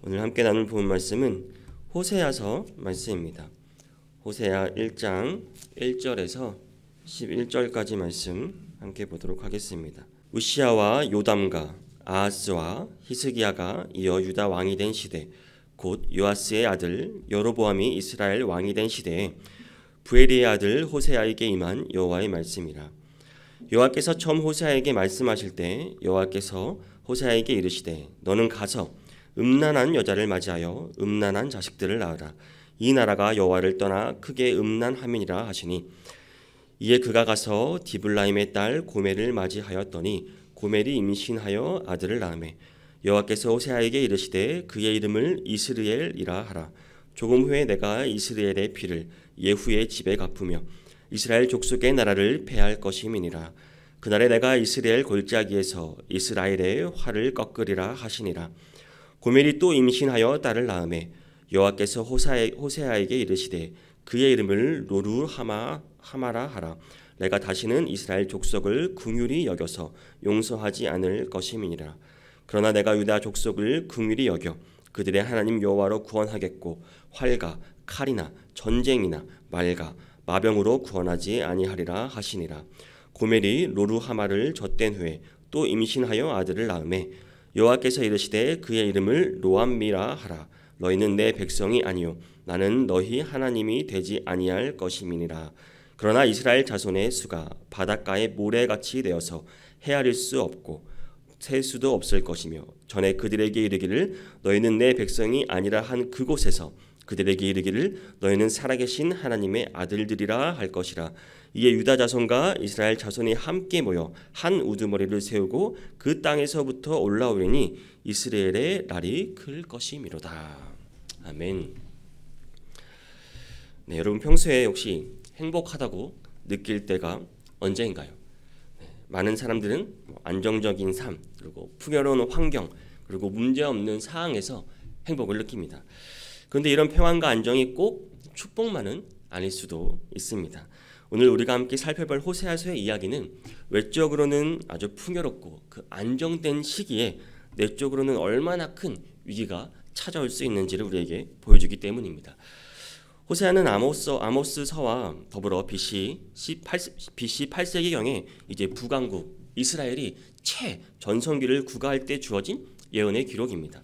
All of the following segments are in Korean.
오늘 함께 나눌 본 말씀은 호세아서 말씀입니다. 호세아 1장 1절에서 11절까지 말씀 함께 보도록 하겠습니다. 우시아와 요담과 아하스와 히스기야가 이어 유다 왕이 된 시대, 곧 요아스의 아들 여로보암이 이스라엘 왕이 된 시대에 부엘리의 아들 호세아에게 임한 여호와의 말씀이라. 여호와께서 처음 호세아에게 말씀하실 때 여호와께서 호세아에게 이르시되 너는 가서 음란한 여자를 맞이하여 음란한 자식들을 낳으라. 이 나라가 여호와를 떠나 크게 음란함이니라 하시니, 이에 그가 가서 디블라임의 딸 고멜을 맞이하였더니 고멜이 임신하여 아들을 낳으매 여호와께서 호세아에게 이르시되 그의 이름을 이스르엘이라 하라. 조금 후에 내가 이스라엘의 피를 예후의 집에 갚으며 이스라엘 족속의 나라를 패할 것임이니라. 그날에 내가 이스라엘 골짜기에서 이스라엘의 활을 꺾으리라 하시니라. 고멜이 또 임신하여 딸을 낳으매 여호와께서 호세아에게 이르시되 그의 이름을 로루하마라 하라. 내가 다시는 이스라엘 족속을 긍휼히 여겨서 용서하지 않을 것임이니라. 그러나 내가 유다 족속을 긍휼히 여겨 그들의 하나님 여호와로 구원하겠고 활과 칼이나 전쟁이나 말과 마병으로 구원하지 아니하리라 하시니라. 고멜이 로루하마를 젖된 후에 또 임신하여 아들을 낳으매 여호와께서 이르시되 그의 이름을 로암미라 하라. 너희는 내 백성이 아니요 나는 너희 하나님이 되지 아니할 것임이니라. 그러나 이스라엘 자손의 수가 바닷가의 모래같이 되어서 헤아릴 수 없고 셀 수도 없을 것이며, 전에 그들에게 이르기를 너희는 내 백성이 아니라 한 그곳에서 그들에게 이르기를 너희는 살아계신 하나님의 아들들이라 할 것이라. 이에 유다 자손과 이스라엘 자손이 함께 모여 한 우두머리를 세우고 그 땅에서부터 올라오리니 이스라엘의 날이 클 것이미로다. 아멘. 네, 여러분 평소에 혹시 행복하다고 느낄 때가 언제인가요? 많은 사람들은 안정적인 삶, 그리고 풍요로운 환경, 그리고 문제없는 상황에서 행복을 느낍니다. 그런데 이런 평안과 안정이 꼭 축복만은 아닐 수도 있습니다. 오늘 우리가 함께 살펴볼 호세아서의 이야기는 외적으로는 아주 풍요롭고 그 안정된 시기에 내적으로는 얼마나 큰 위기가 찾아올 수 있는지를 우리에게 보여주기 때문입니다. 호세아는 아모스서와 더불어 BC 8세기경에 이제 북왕국 이스라엘이 최전성기를 구가할 때 주어진 예언의 기록입니다.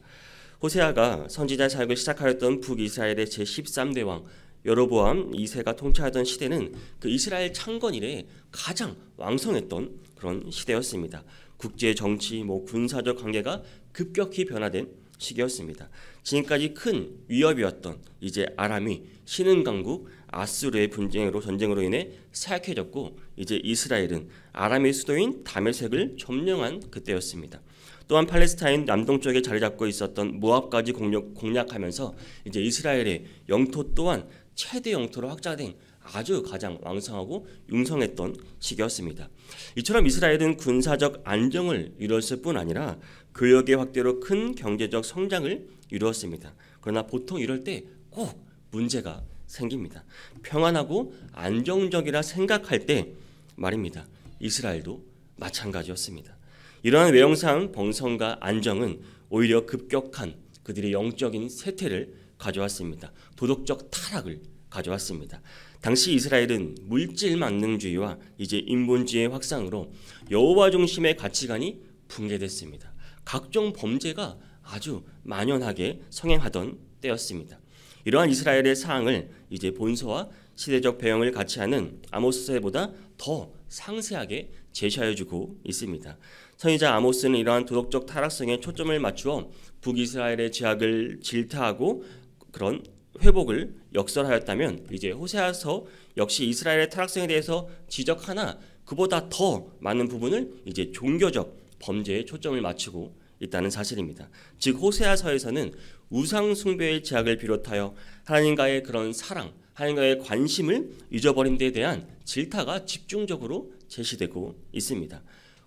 호세아가 선지자 사역을 시작하였던 북이스라엘의 제13대 왕 여로보암 2세가 통치하던 시대는 그 이스라엘 창건 이래 가장 왕성했던 그런 시대였습니다. 국제 정치, 군사적 관계가 급격히 변화된 시기였습니다. 지금까지 큰 위협이었던 이제 아람이 신흥강국 아수르의 전쟁으로 인해 사약해졌고, 이제 이스라엘은 아람의 수도인 다메섹을 점령한 그때였습니다. 또한 팔레스타인 남동쪽에 자리 잡고 있었던 모압까지 공략하면서 이제 이스라엘의 영토 또한 최대 영토로 확장된 아주 가장 왕성하고 융성했던 시기였습니다. 이처럼 이스라엘은 군사적 안정을 이루었을 뿐 아니라 교역의 확대로 큰 경제적 성장을 이루었습니다. 그러나 보통 이럴 때 꼭 문제가 생깁니다. 평안하고 안정적이라 생각할 때 말입니다. 이스라엘도 마찬가지였습니다. 이러한 외형상 번성과 안정은 오히려 급격한 그들의 영적인 쇠퇴를 가져왔습니다. 도덕적 타락을 가져왔습니다. 당시 이스라엘은 물질 만능주의와 이제 인본주의의 확산으로 여호와 중심의 가치관이 붕괴됐습니다. 각종 범죄가 아주 만연하게 성행하던 때였습니다. 이러한 이스라엘의 상황을 이제 본서와 시대적 배경을 같이 하는 아모스서보다 더 상세하게 제시하여주고 있습니다. 선지자 아모스는 이러한 도덕적 타락성에 초점을 맞추어 북이스라엘의 죄악을 질타하고 그런 회복을 역설하였다면, 이제 호세아서 역시 이스라엘의 타락성에 대해서 지적하나 그보다 더 많은 부분을 이제 종교적 범죄에 초점을 맞추고 있다는 사실입니다. 즉 호세아서에서는 우상 숭배의 죄악을 비롯하여 하나님과의 그런 사랑, 하나님과의 관심을 잊어버린 데에 대한 질타가 집중적으로 제시되고 있습니다.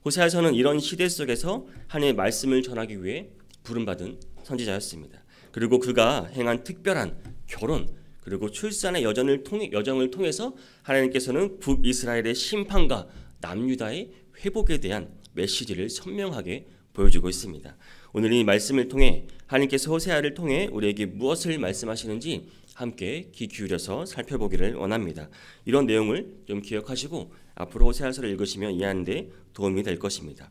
호세아서는 이런 시대 속에서 하나님의 말씀을 전하기 위해 부름받은 선지자였습니다. 그리고 그가 행한 특별한 결혼 그리고 출산의 여정을 통해서 하나님께서는 북이스라엘의 심판과 남유다의 회복에 대한 메시지를 선명하게 보여주고 있습니다. 오늘 이 말씀을 통해 하나님께서 호세아를 통해 우리에게 무엇을 말씀하시는지 함께 귀 기울여서 살펴보기를 원합니다. 이런 내용을 좀 기억하시고 앞으로 호세아서를 읽으시면 이해하는 데 도움이 될 것입니다.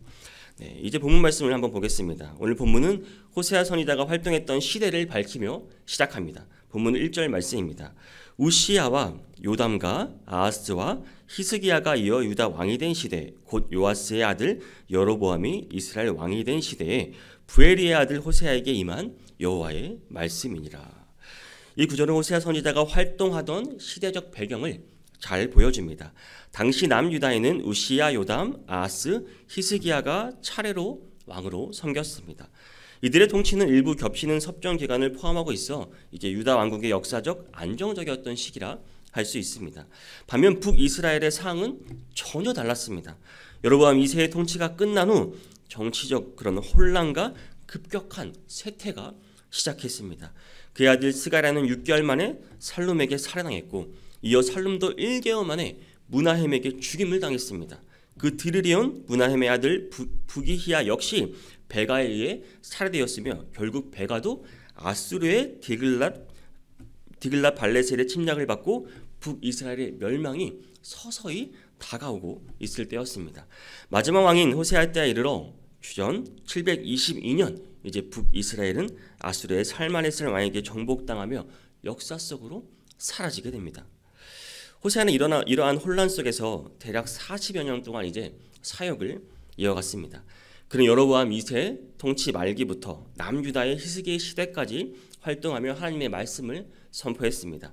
네, 이제 본문 말씀을 한번 보겠습니다. 오늘 본문은 호세아 선지자가 활동했던 시대를 밝히며 시작합니다. 본문 1절 말씀입니다. 우시야와 요담과 아하스와 히스기야가 이어 유다 왕이 된 시대, 곧 요아스의 아들 여로보암이 이스라엘 왕이 된 시대에 부엘리의 아들 호세아에게 임한 여호와의 말씀이니라. 이 구절은 호세아 선지자가 활동하던 시대적 배경을 잘 보여줍니다. 당시 남유다에는 우시야, 요담, 아하스, 히스기야가 차례로 왕으로 섬겼습니다. 이들의 통치는 일부 겹치는 섭정 기간을 포함하고 있어 이제 유다 왕국의 역사적 안정적이었던 시기라 할 수 있습니다. 반면 북이스라엘의 상황은 전혀 달랐습니다. 여로보암 2세의 통치가 끝난 후 정치적 그런 혼란과 급격한 쇠퇴가 시작했습니다. 그의 아들 스가랴는 6개월 만에 살룸에게 살해당했고 이어 살룸도 1개월 만에 무나헴에게 죽임을 당했습니다. 그 들으리온 무나헴의 아들 부기히야 역시 베가에 의해 살해되었으며 결국 베가도 아수르의 디글랏 발레셀의 침략을 받고 북이스라엘의 멸망이 서서히 다가오고 있을 때였습니다. 마지막 왕인 호세아 때에 이르러 주전 722년 이제 북이스라엘은 아수르의 살마네셀 왕에게 정복당하며 역사 속으로 사라지게 됩니다. 호세아는 이러한 혼란 속에서 대략 40여 년 동안 이제 사역을 이어갔습니다. 그는 여로보암 2세 통치 말기부터 남유다의 히스기야 시대까지 활동하며 하나님의 말씀을 선포했습니다.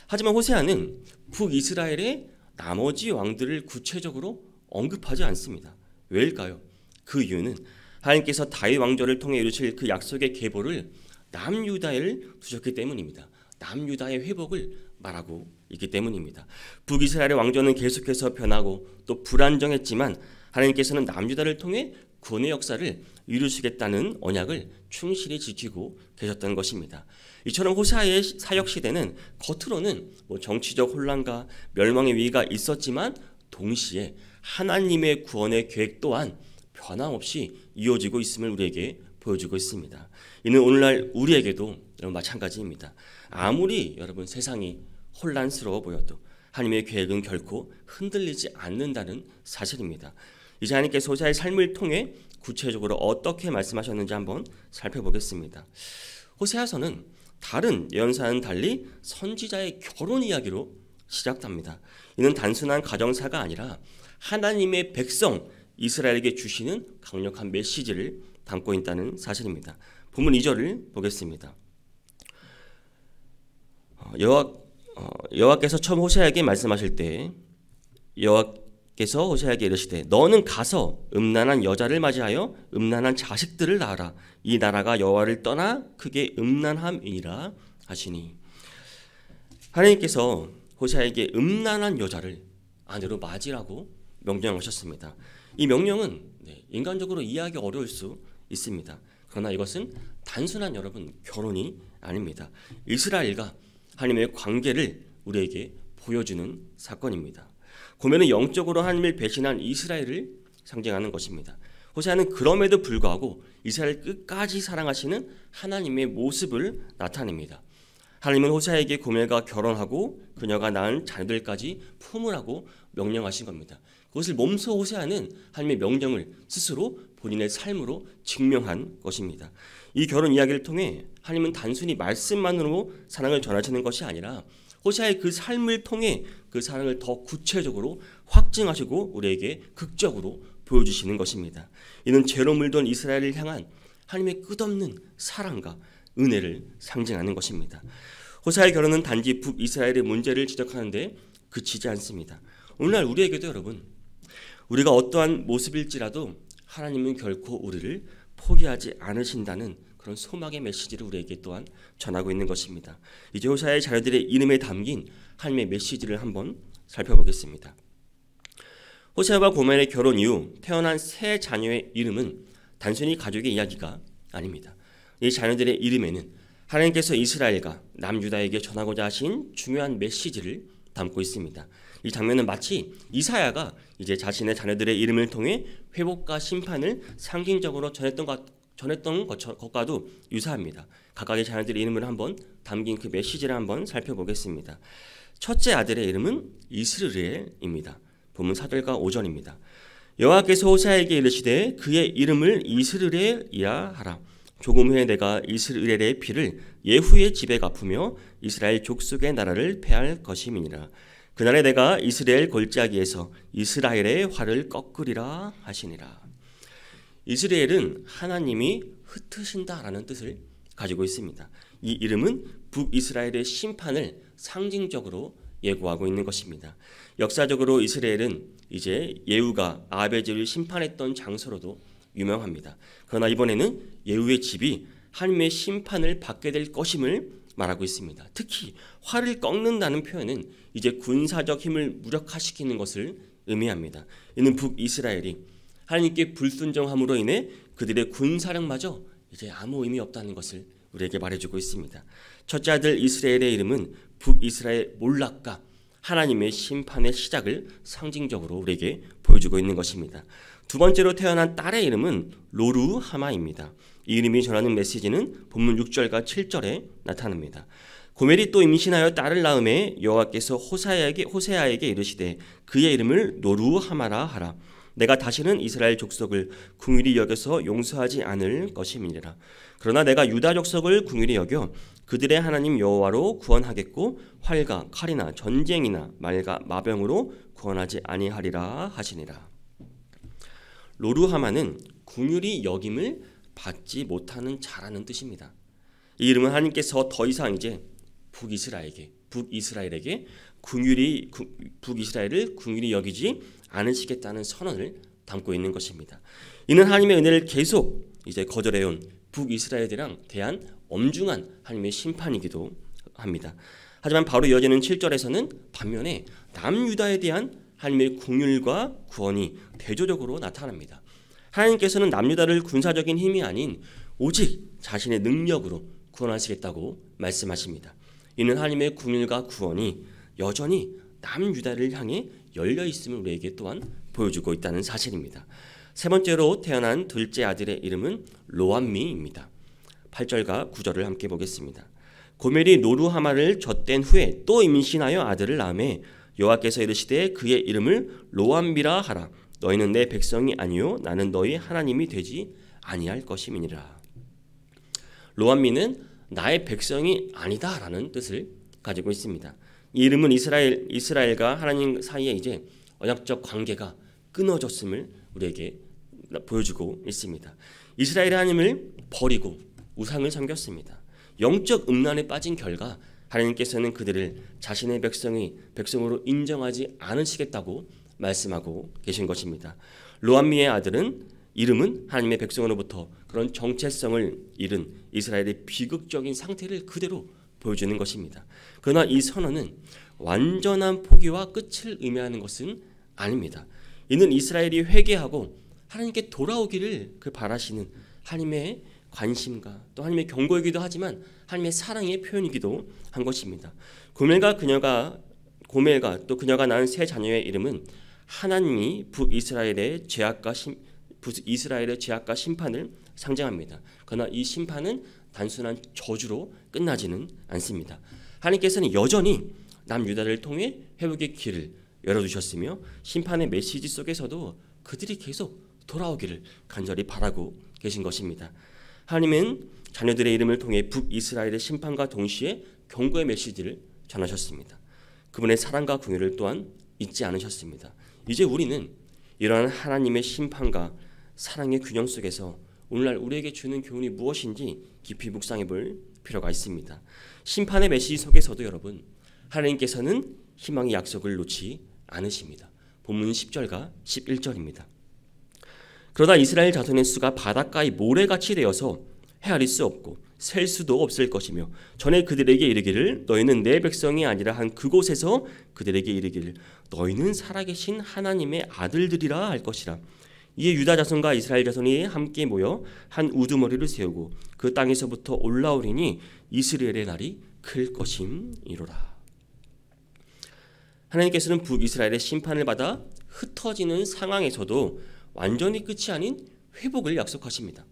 하지만 호세아는 북이스라엘의 나머지 왕들을 구체적으로 언급하지 않습니다. 왜일까요? 그 이유는 하나님께서 다윗 왕조를 통해 이루실 그 약속의 계보를 남유다를 두셨기 때문입니다. 남유다의 회복을 말하고 있기 때문입니다. 북이스라엘의 왕조는 계속해서 변하고 또 불안정했지만 하나님께서는 남유다를 통해 구원의 역사를 이루시겠다는 언약을 충실히 지키고 계셨던 것입니다. 이처럼 호세아의 사역 시대는 겉으로는 정치적 혼란과 멸망의 위기가 있었지만 동시에 하나님의 구원의 계획 또한 변함없이 이어지고 있음을 우리에게 보여주고 있습니다. 이는 오늘날 우리에게도 마찬가지입니다. 아무리 여러분 세상이 혼란스러워 보여도 하나님의 계획은 결코 흔들리지 않는다는 사실입니다. 이제 하나님께서 호세아의 삶을 통해 구체적으로 어떻게 말씀하셨는지 한번 살펴보겠습니다. 호세아서는 다른 예언서와는 달리 선지자의 결혼 이야기로 시작합니다. 이는 단순한 가정사가 아니라 하나님의 백성 이스라엘에게 주시는 강력한 메시지를 담고 있다는 사실입니다. 본문 2절을 보겠습니다. 여호와께서 처음 호세아에게 말씀하실 때 여호와께서 호세아에게 이르시되 너는 가서 음란한 여자를 맞이하여 음란한 자식들을 낳아라. 이 나라가 여호와를 떠나 크게 음란함이니라 하시니. 하나님께서 호세아에게 음란한 여자를 아내로 맞이라고 명령하셨습니다. 이 명령은 인간적으로 이해하기 어려울 수 있습니다. 그러나 이것은 단순한 여러분 결혼이 아닙니다. 이스라엘과 하나님의 관계를 우리에게 보여주는 사건입니다. 고면은 영적으로 하나님을 배신한 이스라엘을 상징하는 것입니다. 호세아는 그럼에도 불구하고 이스라엘 끝까지 사랑하시는 하나님의 모습을 나타냅니다. 하나님은 호세아에게 고멜과 결혼하고 그녀가 낳은 자녀들까지 품으라고 명령하신 겁니다. 그것을 몸소 호세아는 하나님의 명령을 스스로 본인의 삶으로 증명한 것입니다. 이 결혼 이야기를 통해 하나님은 단순히 말씀만으로 사랑을 전하시는 것이 아니라 호세아의 그 삶을 통해 그 사랑을 더 구체적으로 확증하시고 우리에게 극적으로 보여주시는 것입니다. 이는 죄로 물든 이스라엘을 향한 하나님의 끝없는 사랑과 은혜를 상징하는 것입니다. 호세아의 결혼은 단지 북이스라엘의 문제를 지적하는 데 그치지 않습니다. 오늘날 우리에게도 여러분, 우리가 어떠한 모습일지라도 하나님은 결코 우리를 포기하지 않으신다는 그런 소망의 메시지를 우리에게 또한 전하고 있는 것입니다. 이제 호세아의 자녀들의 이름에 담긴 하나님의 메시지를 한번 살펴보겠습니다. 호세아와 고멜의 결혼 이후 태어난 세 자녀의 이름은 단순히 가족의 이야기가 아닙니다. 이 자녀들의 이름에는 하나님께서 이스라엘과 남유다에게 전하고자 하신 중요한 메시지를 담고 있습니다. 이 장면은 마치 이사야가 이제 자신의 자녀들의 이름을 통해 회복과 심판을 상징적으로 전했던 전했던 것과도 유사합니다. 각각의 자녀들의 이름을 한번 담긴 그 메시지를 한번 살펴보겠습니다. 첫째 아들의 이름은 이스르엘입니다. 본문 4절과 5절입니다. 여호와께서 호세아에게 이르시되 그의 이름을 이스르엘이라 하라. 조금 후에 내가 이스라엘의 피를 예후의 집에 갚으며 이스라엘 족속의 나라를 패할 것임이니라. 그날에 내가 이스라엘 골짜기에서 이스라엘의 활을 꺾으리라 하시니라. 이스라엘은 하나님이 흩으신다라는 뜻을 가지고 있습니다. 이 이름은 북이스라엘의 심판을 상징적으로 예고하고 있는 것입니다. 역사적으로 이스라엘은 이제 예후가 아벨제를 심판했던 장소로도 유명합니다. 그러나 이번에는 예후의 집이 하나님의 심판을 받게 될 것임을 말하고 있습니다. 특히 활을 꺾는다는 표현은 이제 군사적 힘을 무력화시키는 것을 의미합니다. 이는 북이스라엘이 하나님께 불순종함으로 인해 그들의 군사력마저 이제 아무 의미 없다는 것을 우리에게 말해주고 있습니다. 첫째 아들 이스라엘의 이름은 북이스라엘 몰락과 하나님의 심판의 시작을 상징적으로 우리에게 보여주고 있는 것입니다. 두 번째로 태어난 딸의 이름은 로루하마입니다. 이 이름이 전하는 메시지는 본문 6절과 7절에 나타납니다. 고멜이 또 임신하여 딸을 낳음에 여호와께서 호세아에게 이르시되 그의 이름을 로루하마라 하라. 내가 다시는 이스라엘 족속을 긍휼히 여겨서 용서하지 않을 것임이니라. 그러나 내가 유다 족속을 긍휼히 여겨 그들의 하나님 여호와로 구원하겠고 활과 칼이나 전쟁이나 말과 마병으로 구원하지 아니하리라 하시니라. 로루하마는 긍휼히 여김을 받지 못하는 자라는 뜻입니다. 이 이름은 하나님께서 더 이상 이제 북이스라엘에게 북이스라엘을 긍휼히 여기지 않으시겠다는 선언을 담고 있는 것입니다. 이는 하나님의 은혜를 계속 이제 거절해온 북이스라엘이랑 대한 엄중한 하나님의 심판이기도 합니다. 하지만 바로 이어지는 7절에서는 반면에 남유다에 대한 하나님의 긍휼과 구원이 대조적으로 나타납니다. 하나님께서는 남유다를 군사적인 힘이 아닌 오직 자신의 능력으로 구원하시겠다고 말씀하십니다. 이는 하나님의 긍휼과 구원이 여전히 남유다를 향해 열려 있음을 우리에게 또한 보여주고 있다는 사실입니다. 세 번째로 태어난 둘째 아들의 이름은 로암미입니다. 8절과 9절을 함께 보겠습니다. 고멜이 노루하마를 젖댄 후에 또 임신하여 아들을 낳음에 여호와께서 이르시되 그의 이름을 로암미라 하라. 너희는 내 백성이 아니요 나는 너희 하나님이 되지 아니할 것임이니라. 로암미는 나의 백성이 아니다라는 뜻을 가지고 있습니다. 이 이름은 이스라엘과 하나님 사이에 이제 언약적 관계가 끊어졌음을 우리에게 보여주고 있습니다. 이스라엘이 하나님을 버리고 우상을 섬겼습니다. 영적 음란에 빠진 결과 하나님께서는 그들을 자신의 백성으로 인정하지 않으시겠다고 말씀하고 계신 것입니다. 로암미의 이름은 하나님의 백성으로부터 그런 정체성을 잃은 이스라엘의 비극적인 상태를 그대로 보여주는 것입니다. 그러나 이 선언은 완전한 포기와 끝을 의미하는 것은 아닙니다. 이는 이스라엘이 회개하고 하나님께 돌아오기를 바라시는 하나님의 관심과 또 하나님의 경고이기도 하지만 하나님의 사랑의 표현이기도 한 것입니다. 고멜과 또 그녀가 낳은 세 자녀의 이름은 하나님이 북이스라엘의 죄악과 심판을 상징합니다. 그러나 이 심판은 단순한 저주로 끝나지는 않습니다. 하나님께서는 여전히 남유다를 통해 회복의 길을 열어두셨으며 심판의 메시지 속에서도 그들이 계속 돌아오기를 간절히 바라고 계신 것입니다. 하나님은 자녀들의 이름을 통해 북이스라엘의 심판과 동시에 경고의 메시지를 전하셨습니다. 그분의 사랑과 긍휼을 또한 잊지 않으셨습니다. 이제 우리는 이러한 하나님의 심판과 사랑의 균형 속에서 오늘날 우리에게 주는 교훈이 무엇인지 깊이 묵상해 볼 필요가 있습니다. 심판의 메시지 속에서도 여러분 하나님께서는 희망의 약속을 놓지 않으십니다. 본문 10절과 11절입니다. 그러나 이스라엘 자손의 수가 바닷가의 모래같이 되어서 헤아릴 수 없고 셀 수도 없을 것이며 전에 그들에게 이르기를 너희는 내 백성이 아니라 한 그곳에서 그들에게 이르기를 너희는 살아계신 하나님의 아들들이라 할 것이라. 이에 유다 자손과 이스라엘 자손이 함께 모여 한 우두머리를 세우고 그 땅에서부터 올라오리니 이스라엘의 날이 클 것임이로라. 하나님께서는 북이스라엘의 심판을 받아 흩어지는 상황에서도 완전히 끝이 아닌 회복을 약속하십니다.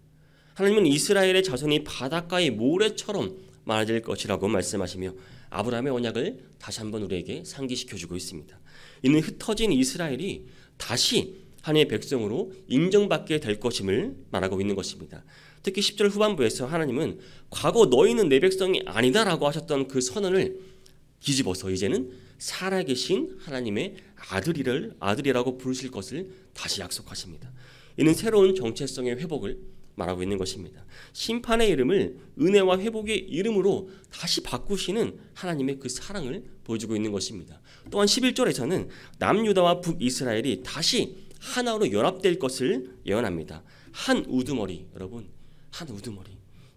하나님은 이스라엘의 자손이 바닷가의 모래처럼 많아질 것이라고 말씀하시며 아브라함의 언약을 다시 한번 우리에게 상기시켜주고 있습니다. 이는 흩어진 이스라엘이 다시 하나님의 백성으로 인정받게 될 것임을 말하고 있는 것입니다. 특히 10절 후반부에서 하나님은 과거 너희는 내 백성이 아니다라고 하셨던 그 선언을 뒤집어서 이제는 살아계신 하나님의 아들이라고 부르실 것을 다시 약속하십니다. 이는 새로운 정체성의 회복을 말하고 있는 것입니다. 심판의 이름을 은혜와 회복의 이름으로 다시 바꾸시는 하나님의 그 사랑을 보여주고 있는 것입니다. 또한 11절에서는 남유다와 북이스라엘이 다시 하나로 연합될 것을 예언합니다. 한 우두머리, 여러분, 한 우두머리,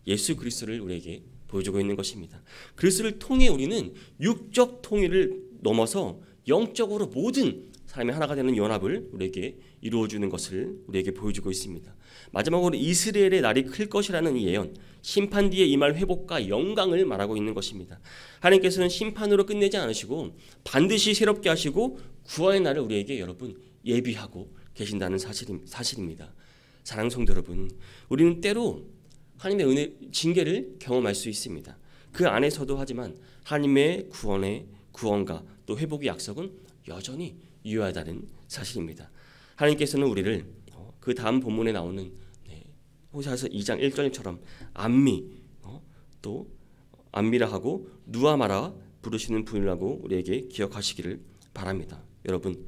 예수 그리스도를 우리에게 보여주고 있는 것입니다. 그리스도를 통해 우리는 육적 통일을 넘어서 영적으로 모든 사람이 하나가 되는 연합을 우리에게 이루어주는 것을 우리에게 보여주고 있습니다. 마지막으로 이스라엘의 날이 클 것이라는 이 예언, 심판 뒤에 임할 회복과 영광을 말하고 있는 것입니다. 하나님께서는 심판으로 끝내지 않으시고 반드시 새롭게 하시고 구원의 날을 우리에게 여러분 예비하고 계신다는 사실입니다. 사랑하는 성도 여러분, 우리는 때로 하나님의 은혜, 징계를 경험할 수 있습니다. 그 안에서도 하지만 하나님의 구원과 또 회복의 약속은 여전히 유효하다는 사실입니다. 하나님께서는 우리를 그 다음 본문에 나오는 호세아서 2장 1절처럼 또 안미라 하고 누아마라 부르시는 분이라고 우리에게 기억하시기를 바랍니다. 여러분,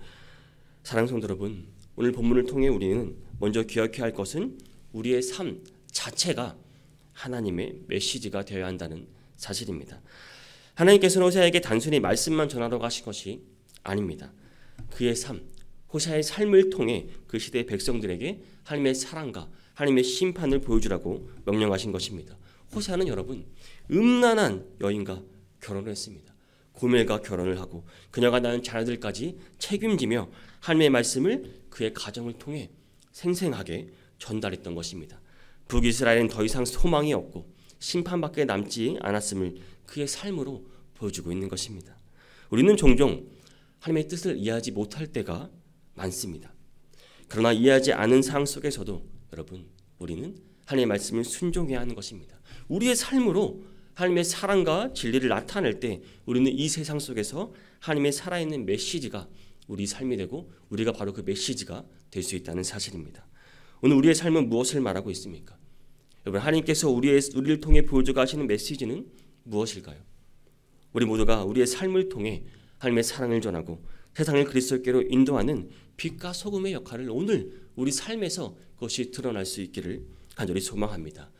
사랑하는 성도 여러분, 오늘 본문을 통해 우리는 먼저 기억해야 할 것은 우리의 삶 자체가 하나님의 메시지가 되어야 한다는 사실입니다. 하나님께서는 호세아에게 단순히 말씀만 전하러 가신 것이 아닙니다. 그의 삶, 호세아의 삶을 통해 그 시대의 백성들에게 하나님의 사랑과 하나님의 심판을 보여주라고 명령하신 것입니다. 호세아는 여러분 음란한 여인과 결혼을 했습니다. 고멜과 결혼을 하고 그녀가 낳은 자녀들까지 책임지며 하나님의 말씀을 그의 가정을 통해 생생하게 전달했던 것입니다. 북이스라엘은 더 이상 소망이 없고 심판밖에 남지 않았음을 그의 삶으로 보여주고 있는 것입니다. 우리는 종종 하나님의 뜻을 이해하지 못할 때가 많습니다. 그러나 이해하지 않은 상황 속에서도 여러분 우리는 하나님의 말씀을 순종해야 하는 것입니다. 우리의 삶으로 하나님의 사랑과 진리를 나타낼 때 우리는 이 세상 속에서 하나님의 살아있는 메시지가 우리 삶이 되고 우리가 바로 그 메시지가 될 수 있다는 사실입니다. 오늘 우리의 삶은 무엇을 말하고 있습니까? 여러분, 하나님께서 우리를 통해 보여주고 하시는 메시지는 무엇일까요? 우리 모두가 우리의 삶을 통해 하나님의 사랑을 전하고 세상을 그리스도께로 인도하는 빛과 소금의 역할을 오늘 우리 삶에서 그것이 드러날 수 있기를 간절히 소망합니다.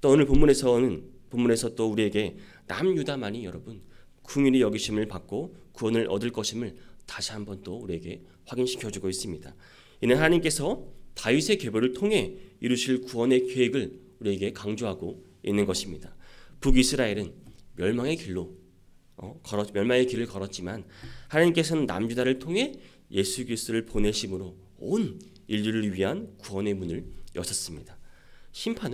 또 오늘 본문에서 또 우리에게 남유다만이 여러분 긍휼히 여기심을 받고 구원을 얻을 것임을 다시 한번 또 우리에게 확인시켜주고 있습니다. 이는 하나님께서 다윗의 계보를 통해 이루실 구원의 계획을 우리에게 강조하고 있는 것입니다. 북이스라엘은 멸망의 길을 걸었지만 하나님께서는 남유다를 통해 예수 그리스도를 보내심으로 온 인류를 위한 구원의 문을 여셨습니다. 심판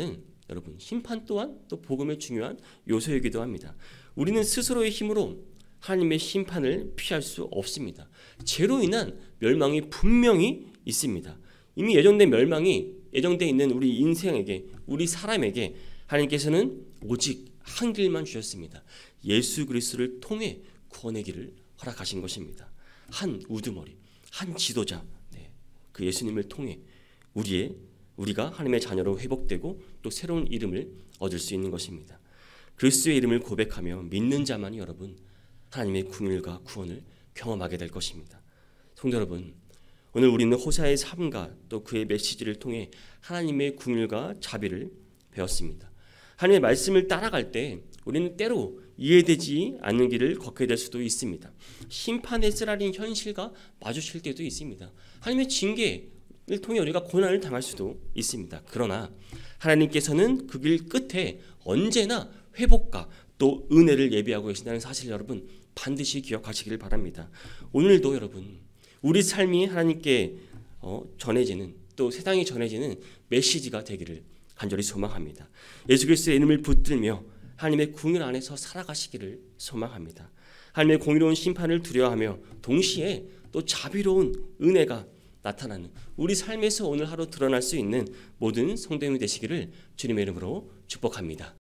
또한 또 복음의 중요한 요소이기도 합니다. 우리는 스스로의 힘으로 하나님의 심판을 피할 수 없습니다. 죄로 인한 멸망이 분명히 있습니다. 이미 예정되어 있는 우리 인생에게, 우리 사람에게 하나님께서는 오직 한 길만 주셨습니다. 예수 그리스도를 통해 구원의 길을 허락하신 것입니다. 한 우두머리, 한 지도자, 그 예수님을 통해 우리가 하나님의 자녀로 회복되고 또 새로운 이름을 얻을 수 있는 것입니다. 그리스도의 이름을 고백하며 믿는 자만이 여러분 하나님의 긍휼과 구원을 경험하게 될 것입니다. 성도 여러분, 오늘 우리는 호세아의 삶과 또 그의 메시지를 통해 하나님의 긍휼과 자비를 배웠습니다. 하나님의 말씀을 따라갈 때 우리는 때로 이해되지 않는 길을 걷게 될 수도 있습니다. 심판의 쓰라린 현실과 마주칠 때도 있습니다. 하나님의 징계를 통해 우리가 고난을 당할 수도 있습니다. 그러나 하나님께서는 그 길 끝에 언제나 회복과 또 은혜를 예비하고 계신다는 사실 여러분 반드시 기억하시기를 바랍니다. 오늘도 여러분 우리 삶이 하나님께 전해지는 또 세상에 전해지는 메시지가 되기를 간절히 소망합니다. 예수 그리스도의 이름을 붙들며 하나님의 긍휼 안에서 살아가시기를 소망합니다. 하나님의 공의로운 심판을 두려워하며 동시에 또 자비로운 은혜가 나타나는 우리 삶에서 오늘 하루 드러날 수 있는 모든 성도님이 되시기를 주님의 이름으로 축복합니다.